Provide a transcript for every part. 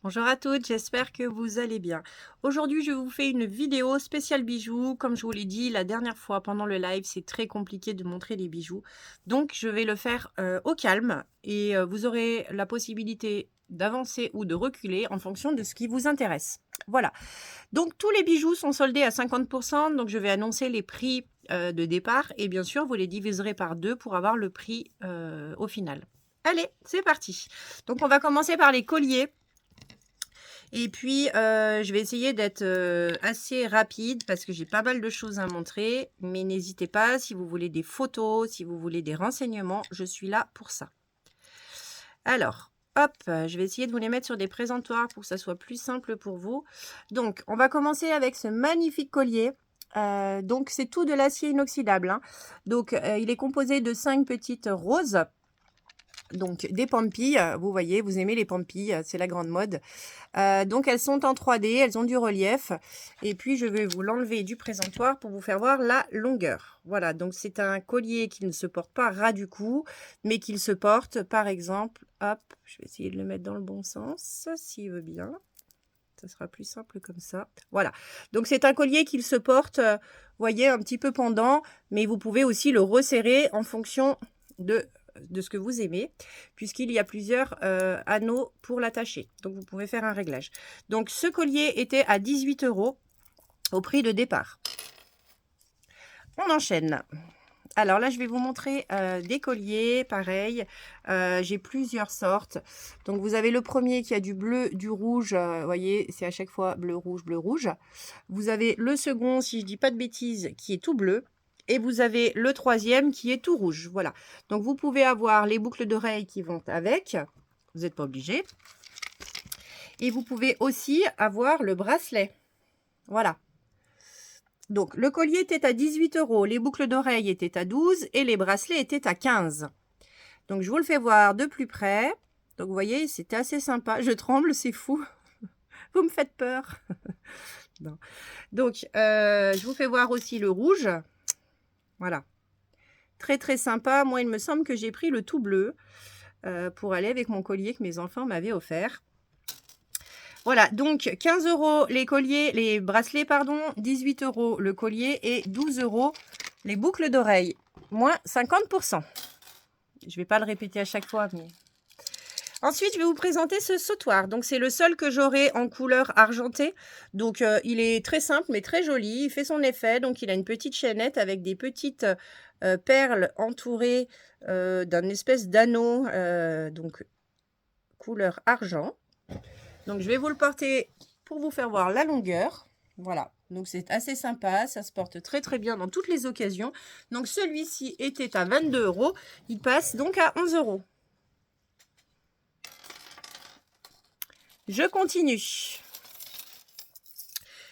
Bonjour à toutes, j'espère que vous allez bien. Aujourd'hui, je vous fais une vidéo spéciale bijoux. Comme je vous l'ai dit la dernière fois pendant le live, c'est très compliqué de montrer les bijoux. Donc, je vais le faire au calme et vous aurez la possibilité d'avancer ou de reculer en fonction de ce qui vous intéresse. Voilà. Donc, tous les bijoux sont soldés à 50%. Donc, je vais annoncer les prix de départ et bien sûr, vous les diviserez par deux pour avoir le prix au final. Allez, c'est parti. Donc, on va commencer par les colliers. Et puis, je vais essayer d'être, assez rapide parce que j'ai pas mal de choses à montrer. Mais n'hésitez pas, si vous voulez des photos, si vous voulez des renseignements, je suis là pour ça. Alors, hop, je vais essayer de vous les mettre sur des présentoirs pour que ça soit plus simple pour vous. Donc, on va commencer avec ce magnifique collier. Donc, c'est tout de l'acier inoxydable, hein. Donc, il est composé de 5 petites roses. Donc des pampilles, vous voyez, vous aimez les pampilles, c'est la grande mode. Donc elles sont en 3D, elles ont du relief. Et puis je vais vous l'enlever du présentoir pour vous faire voir la longueur. Voilà, donc c'est un collier qui ne se porte pas ras du cou, mais qu'il se porte par exemple, hop, je vais essayer de le mettre dans le bon sens, s'il veut bien. Ça sera plus simple comme ça. Voilà, donc c'est un collier qu'il se porte, voyez, un petit peu pendant, mais vous pouvez aussi le resserrer en fonction de ce que vous aimez, puisqu'il y a plusieurs anneaux pour l'attacher. Donc, vous pouvez faire un réglage. Donc, ce collier était à 18 € au prix de départ. On enchaîne. Alors là, je vais vous montrer des colliers, pareil. J'ai plusieurs sortes. Donc, vous avez le premier qui a du bleu, du rouge. Vous voyez, c'est à chaque fois bleu, rouge, bleu, rouge. Vous avez le second, si je dis pas de bêtises, qui est tout bleu. Et vous avez le troisième qui est tout rouge. Voilà. Donc, vous pouvez avoir les boucles d'oreilles qui vont avec. Vous n'êtes pas obligé. Et vous pouvez aussi avoir le bracelet. Voilà. Donc, le collier était à 18 €, les boucles d'oreilles étaient à 12 et les bracelets étaient à 15. Donc, je vous le fais voir de plus près. Donc, vous voyez, c'était assez sympa. Je tremble, c'est fou. Vous me faites peur. Non. Donc, je vous fais voir aussi le rouge. Voilà. Très, très sympa. Moi, il me semble que j'ai pris le tout bleu pour aller avec mon collier que mes enfants m'avaient offert. Voilà, donc 15 € les colliers, les bracelets, pardon, 18 € le collier et 12 € les boucles d'oreilles, moins 50%. Je ne vais pas le répéter à chaque fois, mais... Ensuite, je vais vous présenter ce sautoir. Donc, c'est le seul que j'aurai en couleur argentée. Donc, il est très simple, mais très joli. Il fait son effet. Donc, il a une petite chaînette avec des petites perles entourées d'un espèce d'anneau, donc couleur argent. Donc, je vais vous le porter pour vous faire voir la longueur. Voilà, donc c'est assez sympa, ça se porte très très bien dans toutes les occasions. Donc, celui-ci était à 22 €, il passe donc à 11 €. Je continue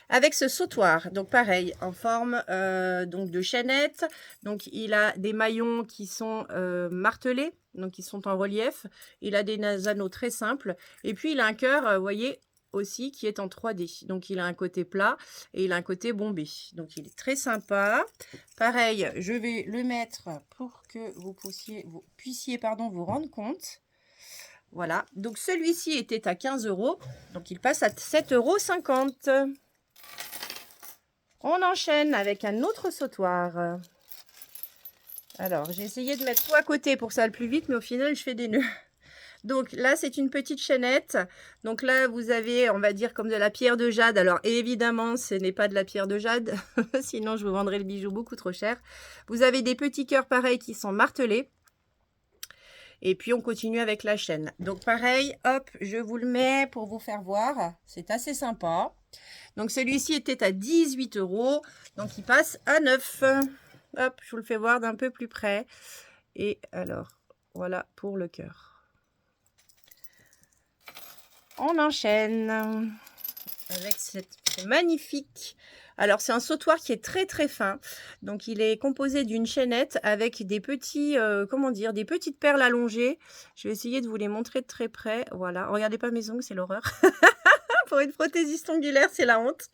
avec ce sautoir, donc pareil, en forme donc de chaînette. Donc, il a des maillons qui sont martelés, donc ils sont en relief. Il a des anneaux très simples. Et puis, il a un cœur, vous voyez, aussi qui est en 3D. Donc, il a un côté plat et il a un côté bombé. Donc, il est très sympa. Pareil, je vais le mettre pour que vous puissiez vous rendre compte. Voilà, donc celui-ci était à 15 €, donc il passe à 7,50 €. On enchaîne avec un autre sautoir. Alors, j'ai essayé de mettre tout à côté pour que ça aille plus vite, mais au final, je fais des nœuds. Donc là, c'est une petite chaînette. Donc là, vous avez, on va dire, comme de la pierre de jade. Alors évidemment, ce n'est pas de la pierre de jade, sinon je vous vendrai le bijou beaucoup trop cher. Vous avez des petits cœurs pareils qui sont martelés. Et puis, on continue avec la chaîne. Donc, pareil, hop, je vous le mets pour vous faire voir. C'est assez sympa. Donc, celui-ci était à 18 €. Donc, il passe à 9 €. Hop, je vous le fais voir d'un peu plus près. Et alors, voilà pour le cœur. On enchaîne avec ce magnifique... Alors, c'est un sautoir qui est très très fin. Donc, il est composé d'une chaînette avec des petits, comment dire, des petites perles allongées. Je vais essayer de vous les montrer de très près. Voilà, regardez pas mes ongles, c'est l'horreur. Pour une prothésiste ongulaire, c'est la honte.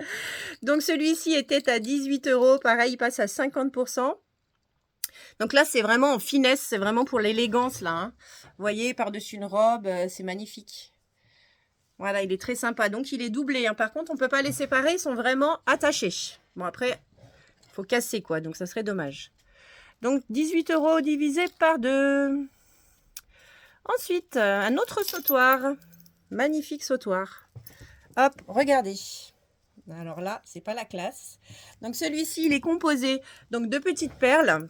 Donc, celui-ci était à 18 €. Pareil, il passe à 50%. Donc là, c'est vraiment en finesse, c'est vraiment pour l'élégance, là, hein. Vous voyez, par-dessus une robe, c'est magnifique. Voilà, il est très sympa. Donc, il est doublé, hein. Par contre, on ne peut pas les séparer. Ils sont vraiment attachés. Bon, après, il faut casser, quoi. Donc, ça serait dommage. Donc, 18 € divisé par 2. Ensuite, un autre sautoir. Magnifique sautoir. Hop, regardez. Alors là, c'est pas la classe. Donc, celui-ci, il est composé donc de petites perles.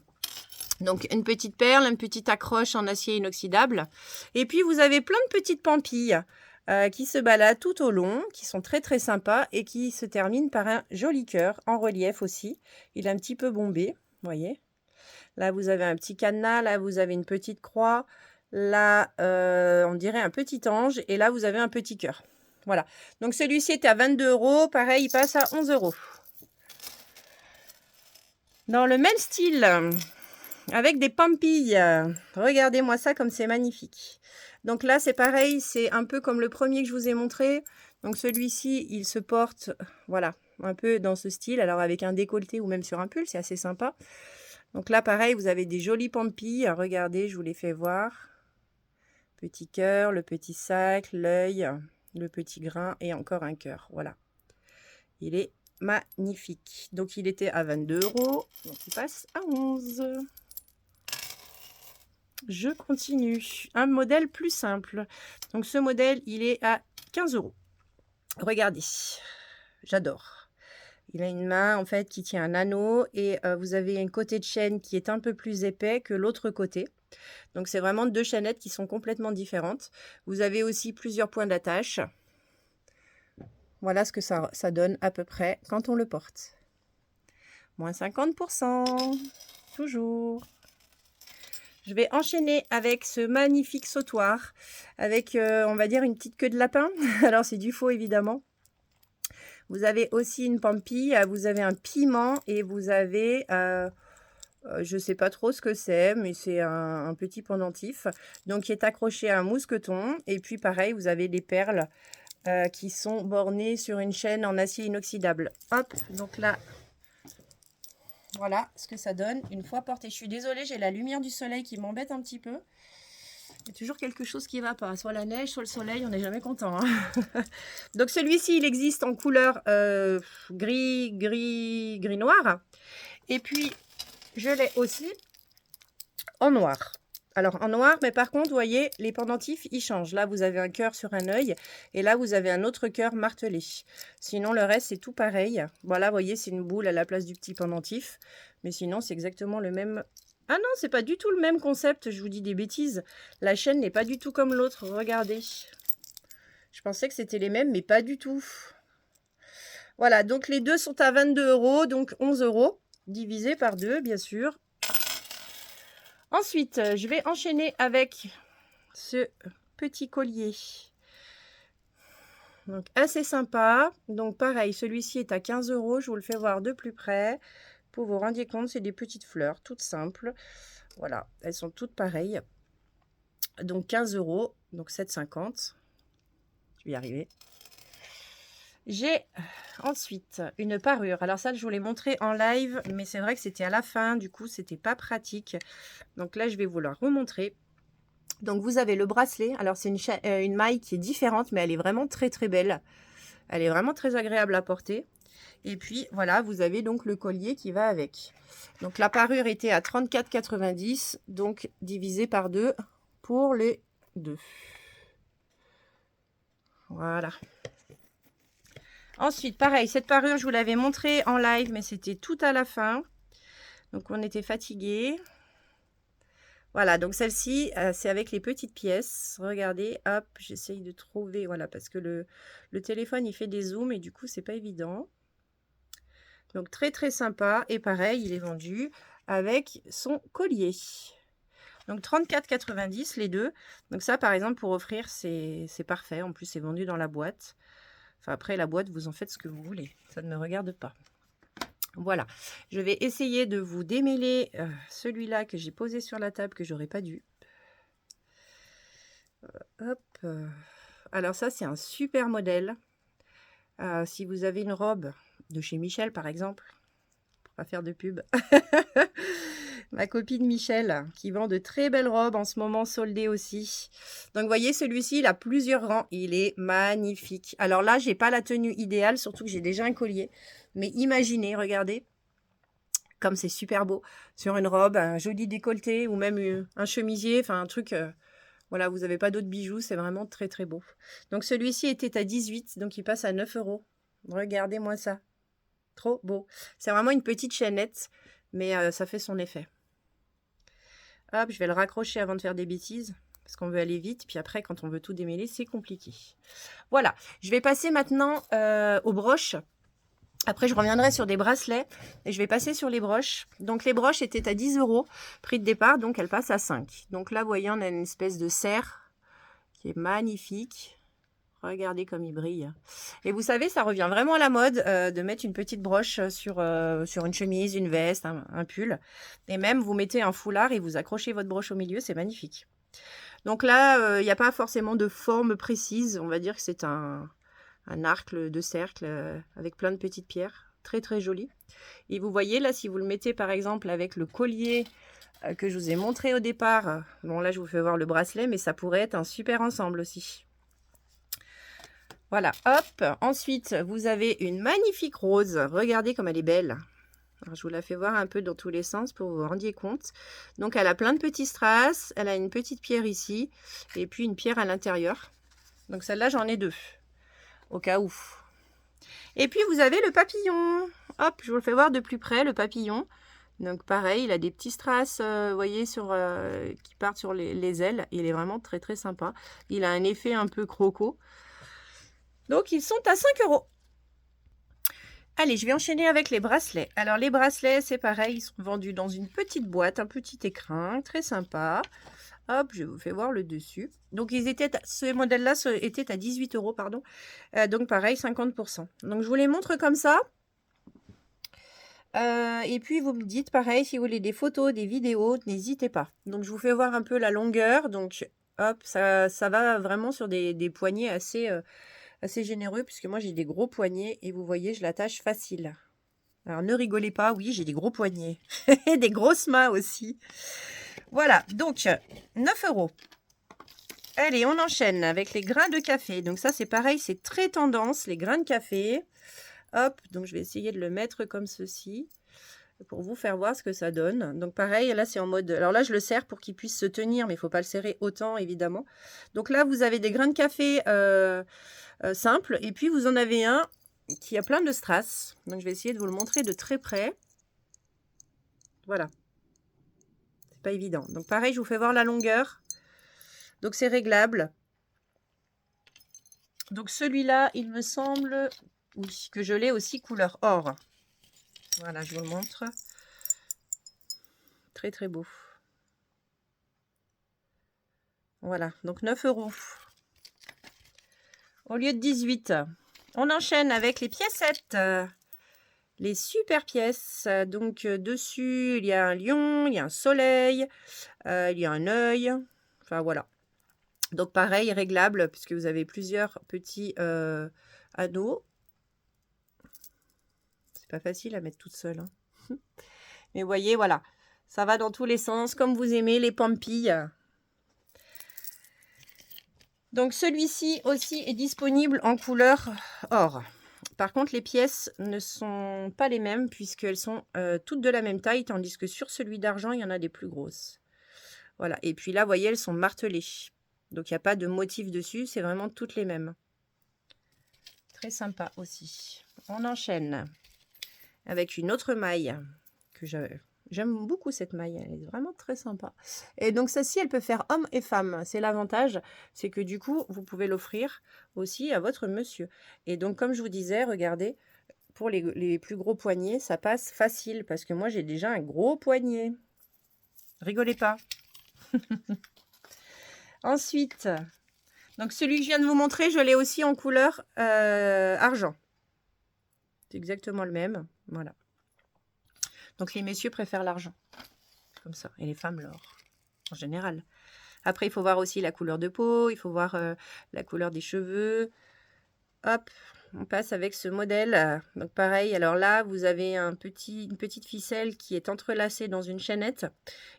Donc, une petite perle, une petite accroche en acier inoxydable. Et puis, vous avez plein de petites pampilles qui se baladent tout au long, qui sont très, très sympas et qui se terminent par un joli cœur en relief aussi. Il est un petit peu bombé, vous voyez. Là, vous avez un petit cadenas. Là, vous avez une petite croix. Là, on dirait un petit ange. Et là, vous avez un petit cœur. Voilà. Donc, celui-ci était à 22 €. Pareil, il passe à 11 €. Dans le même style, avec des pampilles. Regardez-moi ça comme c'est magnifique. Donc là, c'est pareil. C'est un peu comme le premier que je vous ai montré. Donc, celui-ci, il se porte, voilà, un peu dans ce style. Alors, avec un décolleté ou même sur un pull, c'est assez sympa. Donc là, pareil, vous avez des jolies pampilles. Regardez, je vous les fais voir. Petit cœur, le petit sac, l'œil, le petit grain et encore un cœur. Voilà. Il est magnifique. Donc, il était à 22 €. Donc, il passe à 11. Je continue. Un modèle plus simple. Donc, ce modèle, il est à 15 €. Regardez. J'adore. Il a une main, en fait, qui tient un anneau et vous avez un côté de chaîne qui est un peu plus épais que l'autre côté. Donc, c'est vraiment deux chaînettes qui sont complètement différentes. Vous avez aussi plusieurs points d'attache. Voilà ce que ça donne à peu près quand on le porte. Moins 50%. Toujours. Je vais enchaîner avec ce magnifique sautoir. Avec, on va dire, une petite queue de lapin. Alors, c'est du faux, évidemment. Vous avez aussi une pampille, vous avez un piment et vous avez, je ne sais pas trop ce que c'est, mais c'est un petit pendentif. Donc, qui est accroché à un mousqueton. Et puis, pareil, vous avez des perles qui sont bornées sur une chaîne en acier inoxydable. Hop, donc là, voilà ce que ça donne une fois porté. Je suis désolée, j'ai la lumière du soleil qui m'embête un petit peu. Il y a toujours quelque chose qui ne va pas. Soit la neige, soit le soleil, on n'est jamais content. Hein. Donc celui-ci, il existe en couleur gris noir. Et puis, je l'ai aussi en noir. Alors, en noir, mais par contre, vous voyez, les pendentifs, ils changent. Là, vous avez un cœur sur un œil. Et là, vous avez un autre cœur martelé. Sinon, le reste, c'est tout pareil. Voilà, vous voyez, c'est une boule à la place du petit pendentif. Mais sinon, c'est exactement le même... Ah non, c'est pas du tout le même concept, je vous dis des bêtises. La chaîne n'est pas du tout comme l'autre, regardez. Je pensais que c'était les mêmes, mais pas du tout. Voilà, donc les deux sont à 22 €, donc 11 €, divisé par 2, bien sûr. Ensuite, je vais enchaîner avec ce petit collier. Donc, assez sympa. Donc, pareil, celui-ci est à 15 €, je vous le fais voir de plus près. Pour vous rendre compte, c'est des petites fleurs, toutes simples. Voilà, elles sont toutes pareilles. Donc 15 €, donc 7,50 €. Je vais y arriver. J'ai ensuite une parure. Alors ça, je vous l'ai montré en live, mais c'est vrai que c'était à la fin. Du coup, c'était pas pratique. Donc là, je vais vous la remontrer. Donc vous avez le bracelet. Alors c'est une maille qui est différente, mais elle est vraiment très très belle. Elle est vraiment très agréable à porter. Et puis voilà, vous avez donc le collier qui va avec. Donc la parure était à 34,90 €, donc divisé par 2 pour les deux. Voilà. Ensuite, pareil, cette parure, je vous l'avais montré en live, mais c'était tout à la fin. Donc on était fatigué. Voilà, donc celle-ci, c'est avec les petites pièces. Regardez, hop, j'essaye de trouver, voilà, parce que le téléphone, il fait des zooms et du coup, c'est pas évident. Donc très très sympa. Et pareil, il est vendu avec son collier. Donc 34,90 € les deux. Donc ça, par exemple, pour offrir, c'est parfait. En plus, c'est vendu dans la boîte. Enfin, après, la boîte, vous en faites ce que vous voulez. Ça ne me regarde pas. Voilà. Je vais essayer de vous démêler celui-là que j'ai posé sur la table, que j'aurais pas dû. Hop. Alors ça, c'est un super modèle. Si vous avez une robe de chez Michel, par exemple, pour pas faire de pub. ma copine Michel, qui vend de très belles robes en ce moment, soldées aussi. Donc, vous voyez, celui-ci, il a plusieurs rangs. Il est magnifique. Alors là, j'ai pas la tenue idéale, surtout que j'ai déjà un collier. Mais imaginez, regardez, comme c'est super beau, sur une robe, un joli décolleté ou même un chemisier, enfin un truc... voilà, vous n'avez pas d'autres bijoux, c'est vraiment très très beau. Donc celui-ci était à 18, donc il passe à 9 euros. Regardez-moi ça. Trop beau. C'est vraiment une petite chaînette, mais ça fait son effet. Hop, je vais le raccrocher avant de faire des bêtises, parce qu'on veut aller vite. Puis après, quand on veut tout démêler, c'est compliqué. Voilà, je vais passer maintenant aux broches. Après, je reviendrai sur des bracelets et je vais passer sur les broches. Donc, les broches étaient à 10 euros, prix de départ, donc elles passent à 5. Donc là, vous voyez, on a une espèce de cerf qui est magnifique. Regardez comme il brille. Et vous savez, ça revient vraiment à la mode de mettre une petite broche sur une chemise, une veste, un pull. Et même, vous mettez un foulard et vous accrochez votre broche au milieu, c'est magnifique. Donc là, il n'y a pas forcément de forme précise. On va dire que c'est un arc de cercle avec plein de petites pierres. Très, très joli. Et vous voyez, là, si vous le mettez, par exemple, avec le collier que je vous ai montré au départ. Bon, là, je vous fais voir le bracelet, mais ça pourrait être un super ensemble aussi. Voilà, hop. Ensuite, vous avez une magnifique rose. Regardez comme elle est belle. Alors, je vous la fais voir un peu dans tous les sens pour que vous vous rendiez compte. Donc, elle a plein de petits strass. Elle a une petite pierre ici et puis une pierre à l'intérieur. Donc, celle-là, j'en ai deux, au cas où. Et puis, vous avez le papillon. Hop, je vous le fais voir de plus près, le papillon. Donc, pareil, il a des petits strass, vous voyez, qui partent sur les ailes. Il est vraiment très, très sympa. Il a un effet un peu croco. Donc, ils sont à 5 euros. Allez, je vais enchaîner avec les bracelets. Alors, les bracelets, c'est pareil, ils sont vendus dans une petite boîte, un petit écrin, très sympa. Hop, je vous fais voir le dessus. Donc, ce modèle-là était à 18 euros, pardon. Donc, pareil, 50%. Donc, je vous les montre comme ça. Et puis, vous me dites, pareil, si vous voulez des photos, des vidéos, n'hésitez pas. Donc, je vous fais voir un peu la longueur. Donc, hop, ça va vraiment sur des poignets assez généreux, puisque moi, j'ai des gros poignets. Et vous voyez, je l'attache facile. Alors, ne rigolez pas, oui, j'ai des gros poignets. Et des grosses mains aussi. Voilà, donc, 9 euros. Allez, on enchaîne avec les grains de café. Donc, ça, c'est pareil, c'est très tendance, les grains de café. Hop, donc je vais essayer de le mettre comme ceci pour vous faire voir ce que ça donne. Donc pareil, là c'est en mode... Alors là, je le serre pour qu'il puisse se tenir, mais il ne faut pas le serrer autant, évidemment. Donc là, vous avez des grains de café simples. Et puis, vous en avez un qui a plein de strass. Donc, je vais essayer de vous le montrer de très près. Voilà. C'est pas évident. Donc pareil, je vous fais voir la longueur. Donc, c'est réglable. Donc, celui-là, il me semble... Oui, que je l'ai aussi couleur or. Voilà, je vous le montre. Très, très beau. Voilà, donc 9 euros. Au lieu de 18. On enchaîne avec les piécettes. Les super pièces. Donc, dessus, il y a un lion, il y a un soleil, il y a un œil. Enfin, voilà. Donc, pareil, réglable, puisque vous avez plusieurs petits anneaux. C'est pas facile à mettre toute seule. Hein. Mais vous voyez, voilà. Ça va dans tous les sens, comme vous aimez les pampilles. Donc, celui-ci aussi est disponible en couleur or. Par contre, les pièces ne sont pas les mêmes puisqu'elles sont toutes de la même taille, tandis que sur celui d'argent, il y en a des plus grosses. Voilà. Et puis là, vous voyez, elles sont martelées. Donc, il n'y a pas de motif dessus, c'est vraiment toutes les mêmes. Très sympa aussi. On enchaîne avec une autre maille que j'aime beaucoup cette maille, elle est vraiment très sympa. Et donc celle-ci, elle peut faire homme et femme. C'est l'avantage, c'est que du coup, vous pouvez l'offrir aussi à votre monsieur. Et donc, comme je vous disais, regardez, pour les plus gros poignets, ça passe facile parce que moi, j'ai déjà un gros poignet. Rigolez pas. Ensuite, donc celui que je viens de vous montrer, je l'ai aussi en couleur argent. C'est exactement le même. Voilà. Donc, les messieurs préfèrent l'argent. Comme ça. Et les femmes, l'or. En général. Après, il faut voir aussi la couleur de peau. Il faut voir la couleur des cheveux. Hop, on passe avec ce modèle. Donc pareil, alors là, vous avez une petite ficelle qui est entrelacée dans une chaînette.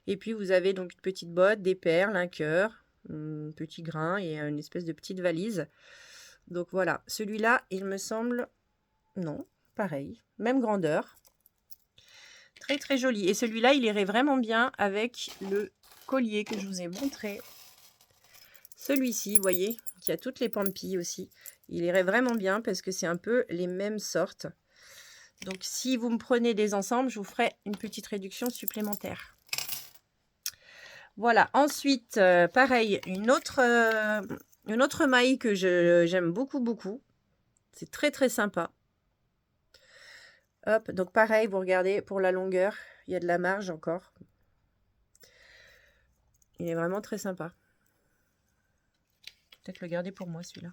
Et puis vous avez donc une petite botte, des perles, un cœur, un petit grain et une espèce de petite valise. Donc voilà, celui-là, il me semble... Non, pareil, même grandeur. Très très joli. Et celui-là, il irait vraiment bien avec le collier que je vous ai montré. Celui-ci, vous voyez, qui a toutes les pampilles aussi. Il irait vraiment bien parce que c'est un peu les mêmes sortes. Donc si vous me prenez des ensembles, je vous ferai une petite réduction supplémentaire. Voilà, ensuite, pareil, une autre maille que j'aime beaucoup, beaucoup. C'est très, très sympa. Hop, donc pareil, vous regardez, pour la longueur, il y a de la marge encore. Il est vraiment très sympa. Peut-être le garder pour moi, celui-là.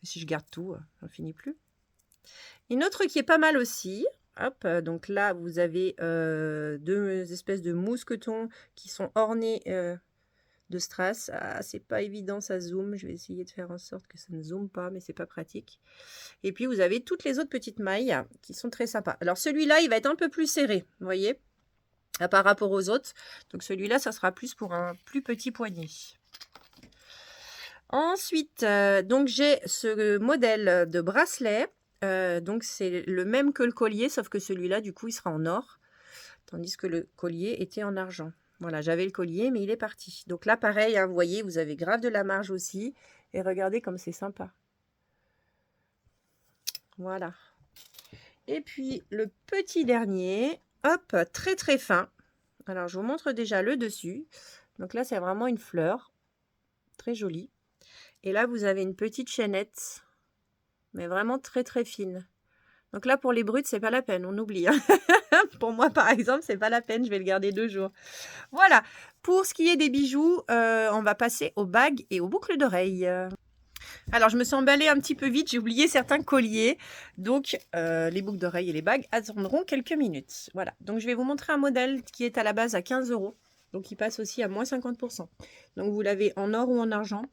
Si je garde tout, j'en finis plus. Une autre qui est pas mal aussi. Hop, donc là, vous avez deux espèces de mousquetons qui sont ornés de strass. Ah, c'est pas évident, ça zoome. Je vais essayer de faire en sorte que ça ne zoome pas, mais c'est pas pratique. Et puis, vous avez toutes les autres petites mailles qui sont très sympas. Alors, celui-là, il va être un peu plus serré, vous voyez, par rapport aux autres. Donc, celui-là, ça sera plus pour un plus petit poignet. Ensuite, donc j'ai ce modèle de bracelet. Donc, c'est le même que le collier, sauf que celui-là, du coup, il sera en or. Tandis que le collier était en argent. Voilà, j'avais le collier, mais il est parti. Donc là, pareil, hein, vous voyez, vous avez grave de la marge aussi. Et regardez comme c'est sympa. Voilà. Et puis, le petit dernier, hop, très très fin. Alors, je vous montre déjà le dessus. Donc là, c'est vraiment une fleur. Très jolie. Et là, vous avez une petite chaînette. Mais vraiment très très fine. Donc là, pour les brutes, c'est pas la peine, on oublie. Hein. Pour moi, par exemple, c'est pas la peine, je vais le garder 2 jours. Voilà, pour ce qui est des bijoux, on va passer aux bagues et aux boucles d'oreilles. Alors, je me suis emballée un petit peu vite, j'ai oublié certains colliers. Donc, les boucles d'oreilles et les bagues attendront quelques minutes. Voilà, donc je vais vous montrer un modèle qui est à la base à 15 €. Donc, il passe aussi à moins 50%. Donc, vous l'avez en or ou en argent.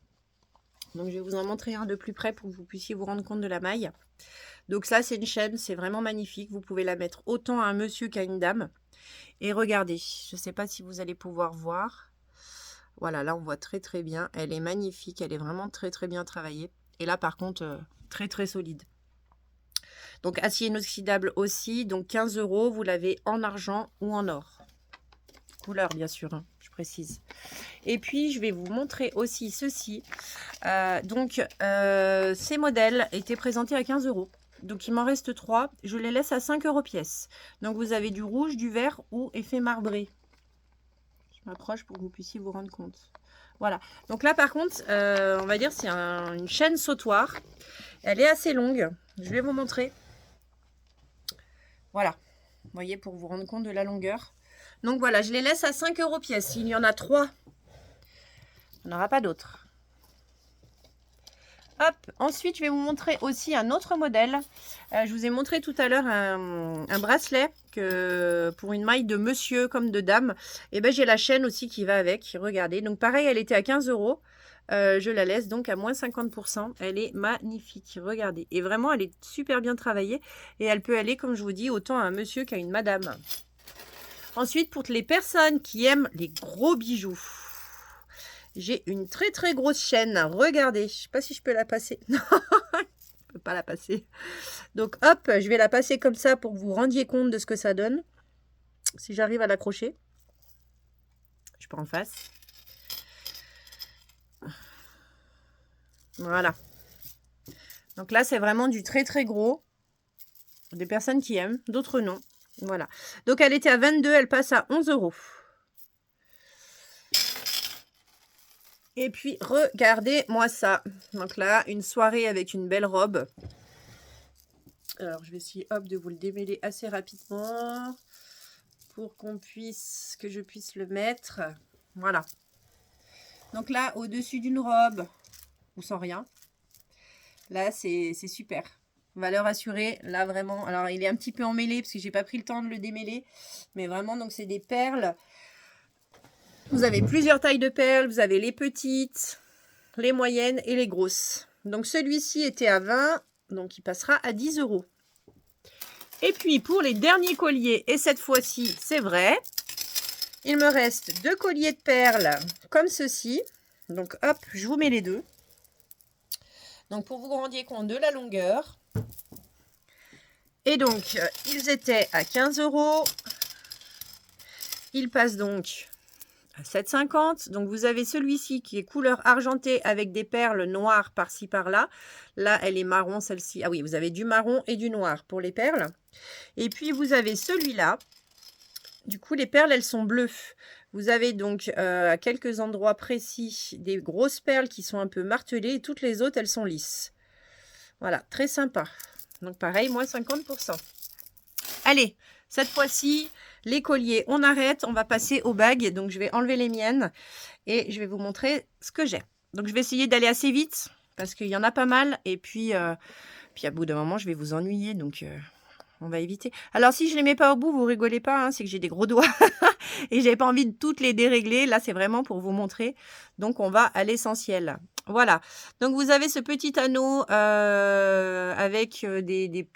Donc, je vais vous en montrer un de plus près pour que vous puissiez vous rendre compte de la maille. Donc ça, c'est une chaîne, c'est vraiment magnifique. Vous pouvez la mettre autant à un monsieur qu'à une dame. Et regardez, je ne sais pas si vous allez pouvoir voir. Voilà, là, on voit très très bien. Elle est magnifique, elle est vraiment très très bien travaillée. Et là, par contre, très très solide. Donc, acier inoxydable aussi. Donc, 15 €, vous l'avez en argent ou en or. Couleur, bien sûr, hein, je précise. Et puis, je vais vous montrer aussi ceci. Ces modèles étaient présentés à 15 €. Donc, il m'en reste 3. Je les laisse à 5 € pièce. Donc, vous avez du rouge, du vert ou effet marbré. Je m'approche pour que vous puissiez vous rendre compte. Voilà. Donc là, par contre, on va dire c'est une chaîne sautoir. Elle est assez longue. Je vais vous montrer. Voilà. Vous voyez, pour vous rendre compte de la longueur. Donc, voilà, je les laisse à 5 € pièce. Il y en a 3. Il n'y en aura pas d'autres. Hop, ensuite, je vais vous montrer aussi un autre modèle. Je vous ai montré tout à l'heure un bracelet que pour une maille de monsieur comme de dame. Et ben j'ai la chaîne aussi qui va avec. Regardez. Donc pareil, elle était à 15 €. Je la laisse donc à moins 50%. Elle est magnifique. Regardez. Et vraiment, elle est super bien travaillée. Et elle peut aller, comme je vous dis, autant à un monsieur qu'à une madame. Ensuite, pour les personnes qui aiment les gros bijoux. J'ai une très très grosse chaîne. Regardez, je ne sais pas si je peux la passer. Non, je ne peux pas la passer. Donc hop, je vais la passer comme ça pour que vous rendiez compte de ce que ça donne. Si j'arrive à l'accrocher. Je peux en face. Voilà. Donc là, c'est vraiment du très très gros. Des personnes qui aiment, d'autres non. Voilà. Donc elle était à 22, elle passe à 11 €. Et puis, regardez-moi ça. Donc là, une soirée avec une belle robe. Alors, je vais essayer, hop, de vous le démêler assez rapidement pour que je puisse le mettre. Voilà. Donc là, au-dessus d'une robe, ou sans rien. Là, c'est super. Valeur assurée, là, vraiment. Alors, il est un petit peu emmêlé parce que j'ai pas pris le temps de le démêler. Mais vraiment, donc, c'est des perles. Vous avez plusieurs tailles de perles. Vous avez les petites, les moyennes et les grosses. Donc celui-ci était à 20, donc il passera à 10 €. Et puis pour les derniers colliers, et cette fois-ci c'est vrai, il me reste 2 colliers de perles comme ceci. Donc hop, je vous mets les deux. Donc pour vous rendiez compte de la longueur. Et donc ils étaient à 15 €. Ils passent donc à 7,50 €. Donc vous avez celui-ci qui est couleur argentée avec des perles noires par-ci par-là. Là, elle est marron, celle-ci. Ah oui, vous avez du marron et du noir pour les perles. Et puis vous avez celui-là. Du coup, les perles, elles sont bleues. Vous avez donc à quelques endroits précis des grosses perles qui sont un peu martelées et toutes les autres, elles sont lisses. Voilà, très sympa. Donc pareil, moins 50%. Allez, cette fois-ci, les colliers, on arrête, on va passer aux bagues. Donc je vais enlever les miennes et je vais vous montrer ce que j'ai. Donc je vais essayer d'aller assez vite parce qu'il y en a pas mal. Et puis à bout d'un moment, je vais vous ennuyer. Donc on va éviter. Alors si je les mets pas au bout, vous rigolez pas, hein, c'est que j'ai des gros doigts et j'avais pas envie de toutes les dérégler. Là, c'est vraiment pour vous montrer. Donc on va à l'essentiel. Voilà. Donc vous avez ce petit anneau avec des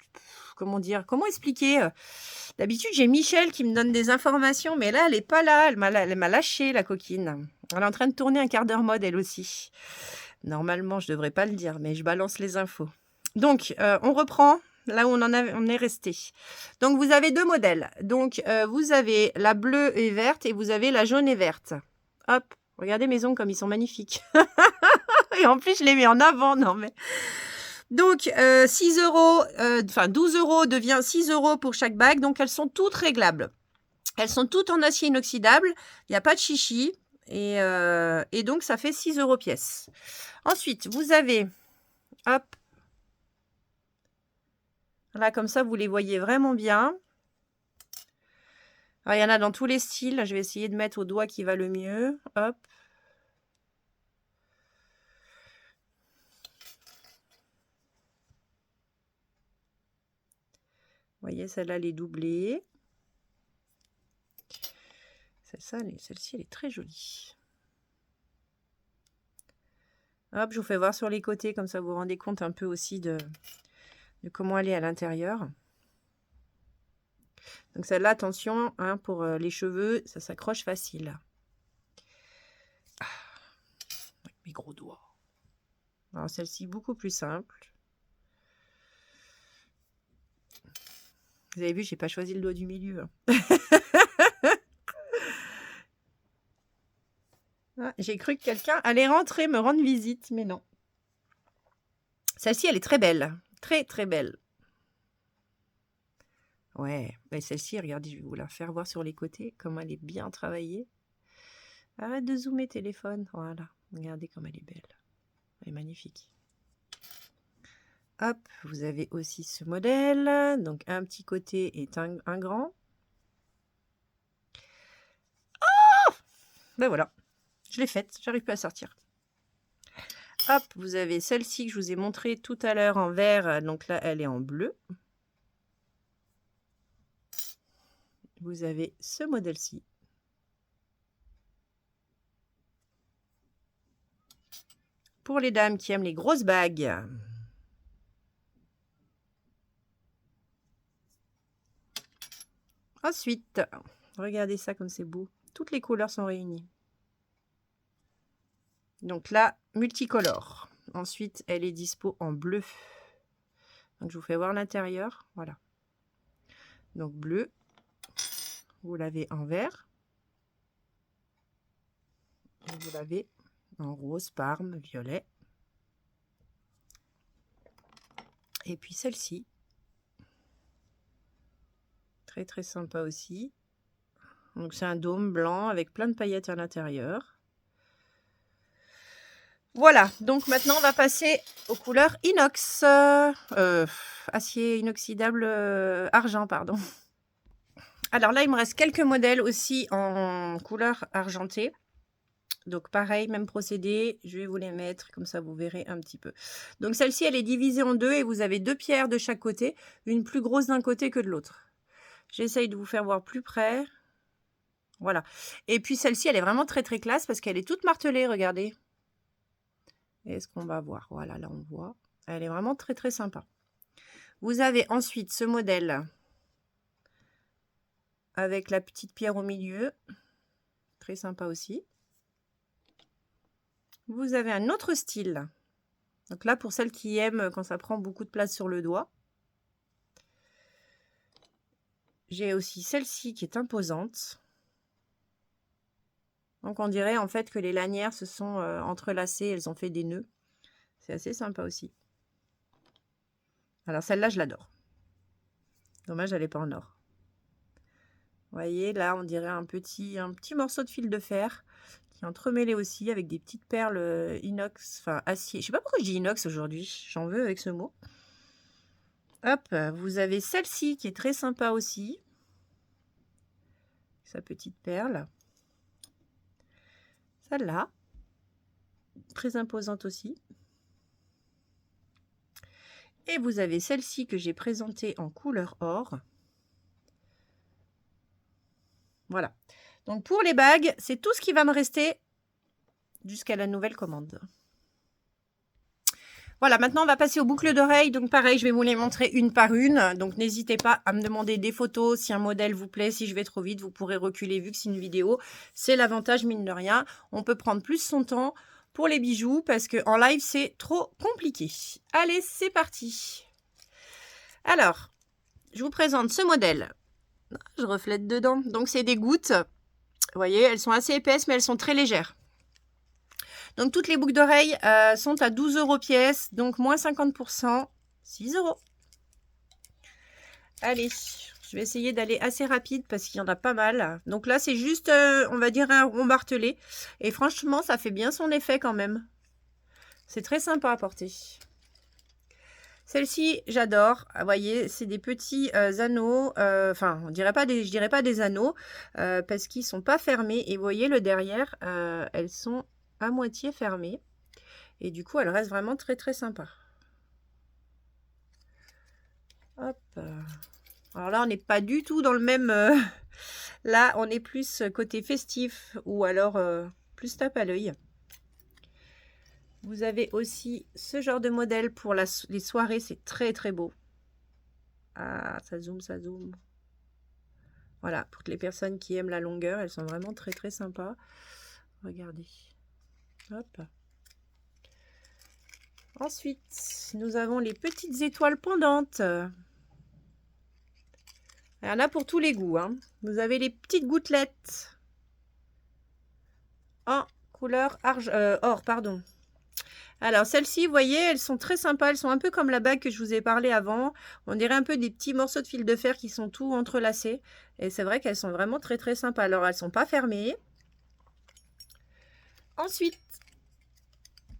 comment dire, comment expliquer? D'habitude, j'ai Michel qui me donne des informations, mais là, elle est pas là. Elle m'a lâché, la coquine. Elle est en train de tourner un quart d'heure mode, elle aussi. Normalement, je devrais pas le dire, mais je balance les infos. Donc, on reprend là où on est resté. Donc, vous avez deux modèles. Donc, vous avez la bleue et verte et vous avez la jaune et verte. Hop, regardez mes ongles comme ils sont magnifiques. Et en plus, je les mets en avant. Non, mais... Donc, 6 €, enfin 12 € devient 6 € pour chaque bague. Donc, elles sont toutes réglables. Elles sont toutes en acier inoxydable. Il n'y a pas de chichi. Et donc, ça fait 6 € pièce. Ensuite, vous avez, hop, là, comme ça, vous les voyez vraiment bien. Alors, il y en a dans tous les styles. Je vais essayer de mettre au doigt qui va le mieux. Hop. Vous voyez, celle-là, elle est doublée. Celle-ci, elle est très jolie. Hop, je vous fais voir sur les côtés, comme ça vous vous rendez compte un peu aussi de comment elle est à l'intérieur. Donc celle-là, attention, hein, pour les cheveux, ça s'accroche facile. Ah, avec mes gros doigts. Alors celle-ci, beaucoup plus simple. Vous avez vu, j'ai pas choisi le doigt du milieu. Ah, j'ai cru que quelqu'un allait rentrer, me rendre visite, mais non. Celle-ci, elle est très belle. Très, très belle. Ouais, mais celle-ci, regardez, je vais vous la faire voir sur les côtés, comment elle est bien travaillée. Arrête de zoomer, téléphone. Voilà, regardez comme elle est belle. Elle est magnifique. Hop, vous avez aussi ce modèle. Donc, un petit côté est un grand. Oh! Ben voilà, je l'ai faite, j'arrive plus à sortir. Hop, vous avez celle-ci que je vous ai montré tout à l'heure en vert. Donc là, elle est en bleu. Vous avez ce modèle-ci. Pour les dames qui aiment les grosses bagues. Ensuite, regardez ça comme c'est beau. Toutes les couleurs sont réunies. Donc là, multicolore. Ensuite, elle est dispo en bleu. Donc je vous fais voir l'intérieur. Voilà. Donc bleu. Vous l'avez en vert. Et vous l'avez en rose, parme, violet. Et puis celle-ci. Très très sympa aussi. Donc c'est un dôme blanc avec plein de paillettes à l'intérieur. Voilà, donc maintenant on va passer aux couleurs inox. Acier inoxydable argent, pardon. Alors là, il me reste quelques modèles aussi en couleur argentée. Donc pareil, même procédé, je vais vous les mettre, comme ça vous verrez un petit peu. Donc celle-ci, elle est divisée en deux et vous avez deux pierres de chaque côté, une plus grosse d'un côté que de l'autre. J'essaye de vous faire voir plus près. Voilà. Et puis celle-ci, elle est vraiment très très classe parce qu'elle est toute martelée, regardez. Est-ce qu'on va voir? Voilà, là on voit. Elle est vraiment très très sympa. Vous avez ensuite ce modèle avec la petite pierre au milieu. Très sympa aussi. Vous avez un autre style. Donc là, pour celles qui aiment quand ça prend beaucoup de place sur le doigt. J'ai aussi celle-ci qui est imposante. Donc on dirait en fait que les lanières se sont entrelacées, elles ont fait des nœuds. C'est assez sympa aussi. Alors celle-là, je l'adore. Dommage, elle n'est pas en or. Vous voyez, là, on dirait un petit morceau de fil de fer qui est entremêlé aussi avec des petites perles inox, enfin acier. Je sais pas pourquoi je dis inox aujourd'hui, j'en veux avec ce mot. Hop, vous avez celle-ci qui est très sympa aussi. Sa petite perle. Celle-là, très imposante aussi. Et vous avez celle-ci que j'ai présentée en couleur or. Voilà. Donc pour les bagues, c'est tout ce qui va me rester jusqu'à la nouvelle commande. Voilà, maintenant on va passer aux boucles d'oreilles. Donc pareil, je vais vous les montrer une par une. Donc n'hésitez pas à me demander des photos. Si un modèle vous plaît, si je vais trop vite, vous pourrez reculer vu que c'est une vidéo. C'est l'avantage, mine de rien. On peut prendre plus son temps pour les bijoux parce qu'en live, c'est trop compliqué. Allez, c'est parti. Alors, je vous présente ce modèle. Je reflète dedans. Donc c'est des gouttes. Vous voyez, elles sont assez épaisses, mais elles sont très légères. Donc, toutes les boucles d'oreilles sont à 12 € pièce. Donc, moins 50%, 6 €. Allez, je vais essayer d'aller assez rapide parce qu'il y en a pas mal. Donc là, c'est juste, on va dire, un rond martelé. Et franchement, ça fait bien son effet quand même. C'est très sympa à porter. Celle-ci, j'adore. Vous voyez, c'est des petits anneaux. Enfin, je dirais pas des anneaux parce qu'ils sont pas fermés. Et vous voyez, le derrière, elles sont à moitié fermées. Et du coup, elles restent vraiment très, très sympa. Hop. Alors là, on n'est pas du tout dans le même... Là, on est plus côté festif ou alors plus tape à l'œil. Vous avez aussi ce genre de modèle pour les soirées. C'est très, très beau. Ah, ça zoome, ça zoome. Voilà, pour les personnes qui aiment la longueur, elles sont vraiment très, très sympas. Regardez. Hop. Ensuite, nous avons les petites étoiles pendantes. Il y en a pour tous les goûts. Hein. Vous avez les petites gouttelettes en couleur or, pardon. Alors, celles-ci, vous voyez, elles sont très sympas. Elles sont un peu comme la bague que je vous ai parlé avant. On dirait un peu des petits morceaux de fil de fer qui sont tout entrelacés. Et c'est vrai qu'elles sont vraiment très, très sympas. Alors, elles ne sont pas fermées. Ensuite,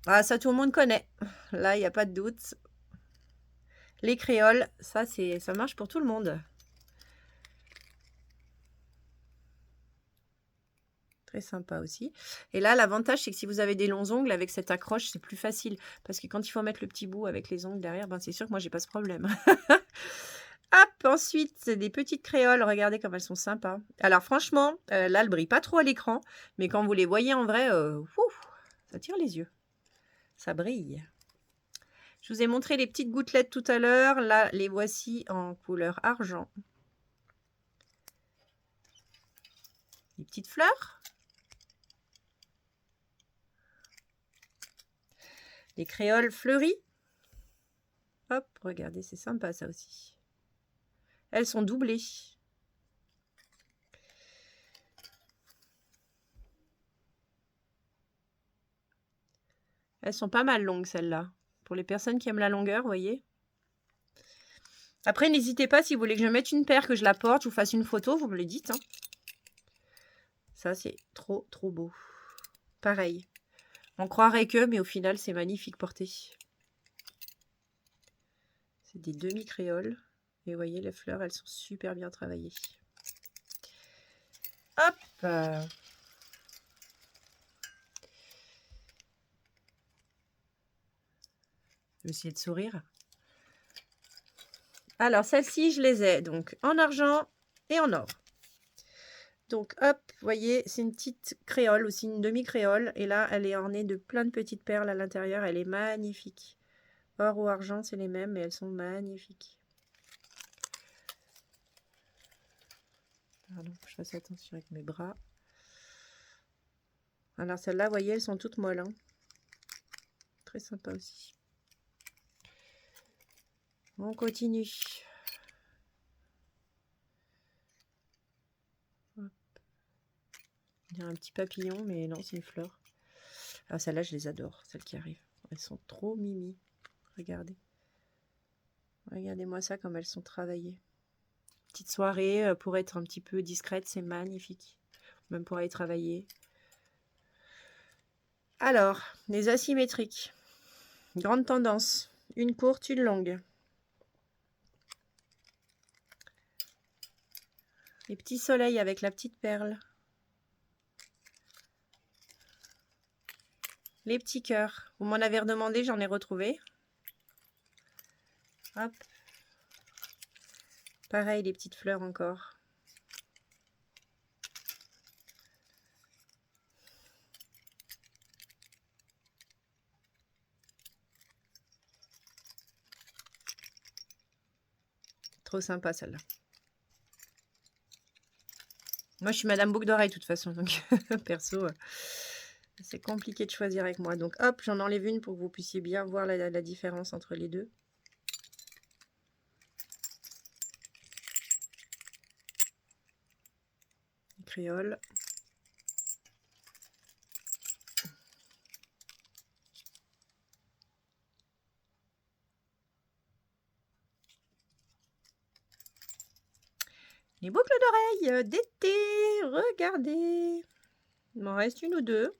ah, ça, tout le monde connaît. Là, il n'y a pas de doute. Les créoles, ça marche pour tout le monde. Très sympa aussi. Et là, l'avantage, c'est que si vous avez des longs ongles, avec cette accroche, c'est plus facile. Parce que quand il faut mettre le petit bout avec les ongles derrière, ben, c'est sûr que moi, j'ai pas ce problème. Hop, ensuite, c'est des petites créoles. Regardez comme elles sont sympas. Alors, franchement, là, elles ne brillent pas trop à l'écran. Mais quand vous les voyez en vrai, ça tire les yeux. Ça brille. Je vous ai montré les petites gouttelettes tout à l'heure. Là, les voici en couleur argent. Les petites fleurs. Les créoles fleuries. Hop, regardez, c'est sympa ça aussi. Elles sont doublées. Elles sont pas mal longues celles-là. Pour les personnes qui aiment la longueur, vous voyez. Après, n'hésitez pas si vous voulez que je mette une paire, que je la porte, je vous fasse une photo, vous me le dites. Hein. Ça, c'est trop, trop beau. Pareil. On croirait que, mais au final, c'est magnifique porté. C'est des demi-créoles. Et vous voyez, les fleurs, elles sont super bien travaillées. Hop! Je vais essayer de sourire. Alors, celles-ci, je les ai donc en argent et en or. Donc hop, vous voyez, c'est une petite créole, aussi une demi-créole. Et là, elle est ornée de plein de petites perles à l'intérieur. Elle est magnifique. Or ou argent, c'est les mêmes, mais elles sont magnifiques. Pardon, je fasse attention avec mes bras. Alors celles-là, vous voyez, elles sont toutes molles, hein. Très sympa aussi. On continue. Hop. Il y a un petit papillon, mais non, c'est une fleur. Ah, celles-là, je les adore, celles qui arrivent. Elles sont trop mimi. Regardez. Regardez-moi ça, comme elles sont travaillées. Petite soirée pour être un petit peu discrète, c'est magnifique. Même pour aller travailler. Alors, les asymétriques. Grande tendance. Une courte, une longue. Les petits soleils avec la petite perle. Les petits cœurs. Vous m'en avez redemandé, j'en ai retrouvé. Hop. Pareil, les petites fleurs encore. Trop sympa celle-là. Moi, je suis Madame Boucle d'oreille de toute façon, donc perso, c'est compliqué de choisir avec moi. Donc hop, j'en enlève une pour que vous puissiez bien voir la différence entre les deux. Créole. Les boucles d'oreilles d'été, regardez. Il m'en reste une ou deux.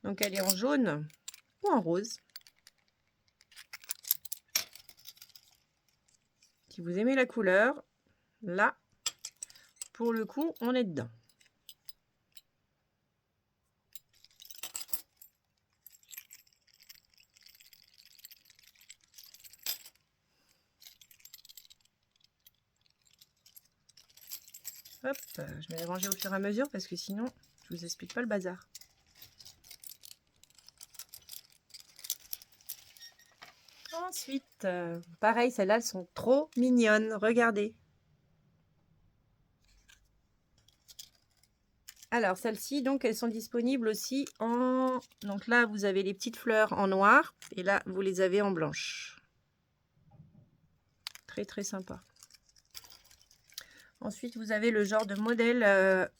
Donc elle est en jaune ou en rose. Si vous aimez la couleur, là, pour le coup, on est dedans. Hop, je vais les ranger au fur et à mesure parce que sinon, je vous explique pas le bazar. Ensuite, pareil, celles-là, elles sont trop mignonnes. Regardez. Alors, celles-ci, donc, elles sont disponibles aussi en... Donc là, vous avez les petites fleurs en noir. Et là, vous les avez en blanche. Très, très sympa. Ensuite, vous avez le genre de modèle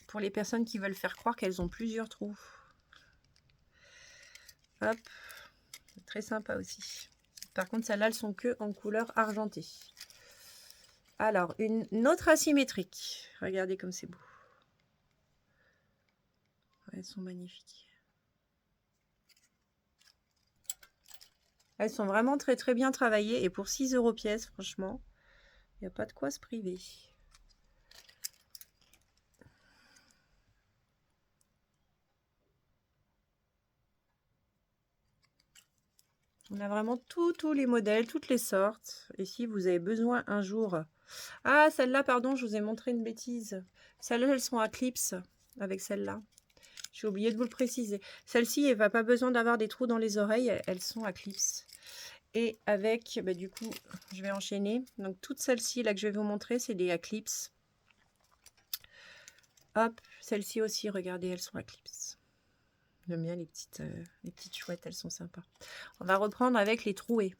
pour les personnes qui veulent faire croire qu'elles ont plusieurs trous. Hop. Très sympa aussi. Par contre, celles-là, elles sont que en couleur argentée. Alors, une autre asymétrique. Regardez comme c'est beau. Elles sont magnifiques. Elles sont vraiment très très bien travaillées. Et pour 6 € pièce, franchement, il n'y a pas de quoi se priver. On a vraiment tous les modèles, toutes les sortes. Et si vous avez besoin un jour... Ah, celle-là, pardon, je vous ai montré une bêtise. Celles-là, elles sont à clips avec celle-là. J'ai oublié de vous le préciser. Celle-ci, elle va pas besoin d'avoir des trous dans les oreilles. Elles sont à clips. Et avec, bah, du coup, je vais enchaîner. Donc, toutes celles-ci, là, que je vais vous montrer, c'est des à clips. Hop, celles-ci aussi, regardez, elles sont à clips. J'aime bien les petites chouettes, elles sont sympas. On va reprendre avec les trouées.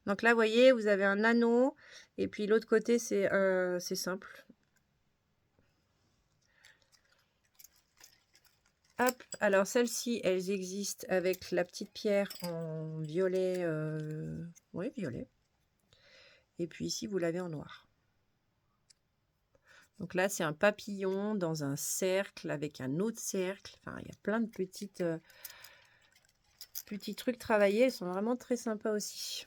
Donc là, vous voyez, vous avez un anneau. Et puis, l'autre côté, c'est simple. Hop, alors celles-ci, elles existent avec la petite pierre en violet, oui, violet. Et puis ici, vous l'avez en noir. Donc là, c'est un papillon dans un cercle avec un autre cercle. Enfin, il y a plein de petits trucs travaillés. Elles sont vraiment très sympas aussi.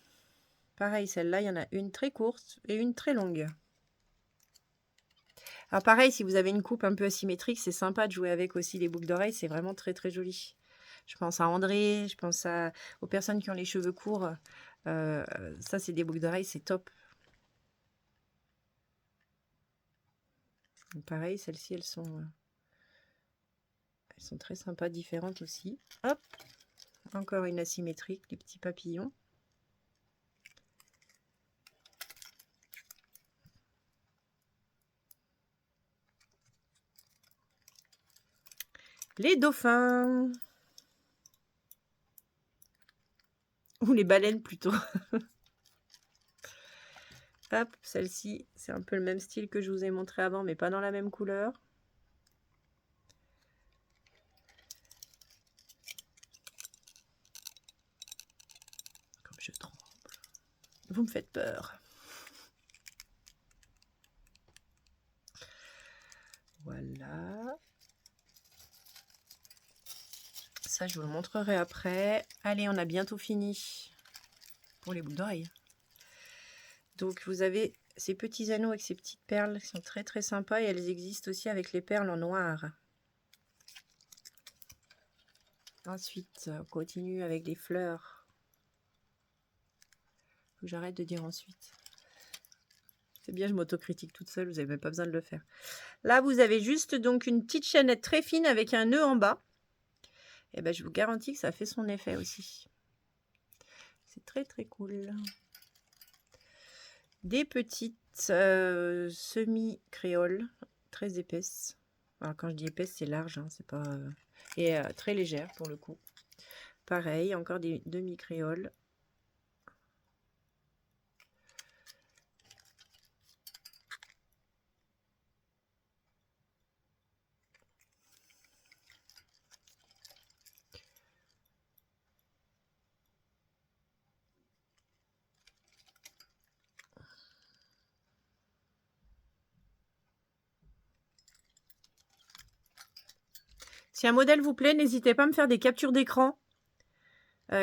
Pareil, celle-là, il y en a une très courte et une très longue. Alors pareil, si vous avez une coupe un peu asymétrique, c'est sympa de jouer avec aussi les boucles d'oreilles. C'est vraiment très, très joli. Je pense à André, je pense aux personnes qui ont les cheveux courts. Ça, c'est des boucles d'oreilles, c'est top. Donc, pareil, celles-ci, elles sont très sympas, différentes aussi. Hop, encore une asymétrique, les petits papillons. Les dauphins. Ou les baleines plutôt. Hop, celle-ci, c'est un peu le même style que je vous ai montré avant, mais pas dans la même couleur. Comme je tremble. Vous me faites peur. Voilà. Ça, je vous le montrerai après. Allez, on a bientôt fini pour les boucles d'oreilles. Donc, vous avez ces petits anneaux avec ces petites perles qui sont très très sympas et elles existent aussi avec les perles en noir. Ensuite, on continue avec des fleurs. Faut que j'arrête de dire ensuite. C'est bien, je m'autocritique toute seule, vous n'avez même pas besoin de le faire. Là, vous avez juste donc une petite chaînette très fine avec un nœud en bas. Et ben, je vous garantis que ça fait son effet aussi. C'est très très cool. Des petites semi-créoles très épaisses. Alors, quand je dis épaisse, c'est large, hein, c'est pas et très légère pour le coup. Pareil, encore des demi-créoles. Si un modèle vous plaît, n'hésitez pas à me faire des captures d'écran.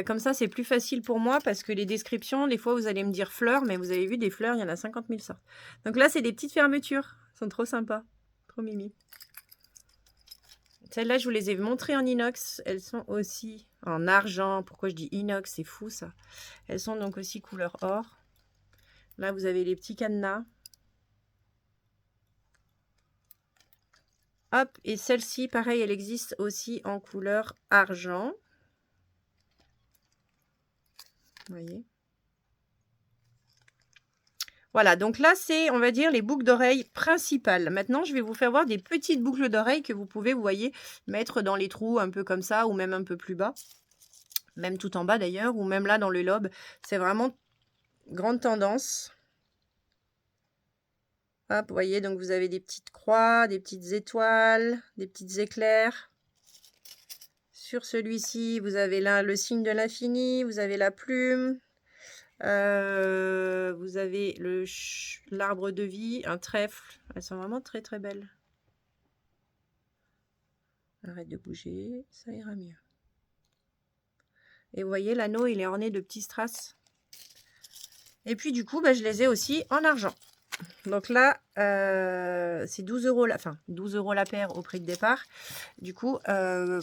Comme ça, c'est plus facile pour moi parce que les descriptions, des fois, vous allez me dire fleurs, mais vous avez vu, des fleurs, il y en a 50 000 sortes. Donc là, c'est des petites fermetures. Elles sont trop sympas. Trop mimi. Celles-là, je vous les ai montrées en inox. Elles sont aussi en argent. Pourquoi je dis inox? C'est fou, ça. Elles sont donc aussi couleur or. Là, vous avez les petits cadenas. Hop, et celle-ci, pareil, elle existe aussi en couleur argent. Vous voyez? Voilà, donc là, c'est, on va dire, les boucles d'oreilles principales. Maintenant, je vais vous faire voir des petites boucles d'oreilles que vous pouvez, vous voyez, mettre dans les trous un peu comme ça, ou même un peu plus bas. Même tout en bas d'ailleurs, ou même là dans le lobe. C'est vraiment grande tendance. Hop, vous voyez, donc vous avez des petites croix, des petites étoiles, des petites éclairs. Sur celui-ci, vous avez là le signe de l'infini, vous avez la plume. Vous avez l'arbre de vie, un trèfle. Elles sont vraiment très très belles. Arrête de bouger, ça ira mieux. Et vous voyez, l'anneau, il est orné de petits strass. Et puis du coup, bah, je les ai aussi en argent. Donc là, c'est 12 €, enfin 12 € la paire au prix de départ. Du coup,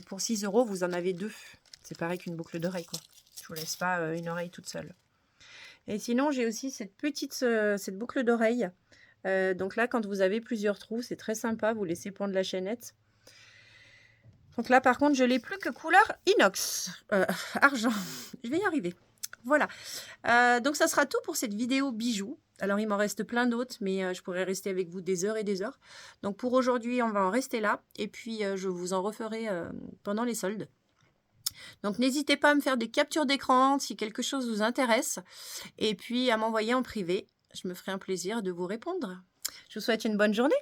pour 6 €, vous en avez deux. C'est pareil qu'une boucle d'oreille, quoi. Je vous laisse pas une oreille toute seule. Et sinon, j'ai aussi cette boucle d'oreille. Donc là, quand vous avez plusieurs trous, c'est très sympa. Vous laissez pendre la chaînette. Donc là, par contre, je l'ai plus que couleur inox. Argent. Je vais y arriver. Voilà. Donc ça sera tout pour cette vidéo bijoux. Alors, il m'en reste plein d'autres, mais je pourrais rester avec vous des heures et des heures. Donc pour aujourd'hui, on va en rester là. Et puis, je vous en referai pendant les soldes. Donc n'hésitez pas à me faire des captures d'écran si quelque chose vous intéresse. Et puis à m'envoyer en privé. Je me ferai un plaisir de vous répondre. Je vous souhaite une bonne journée.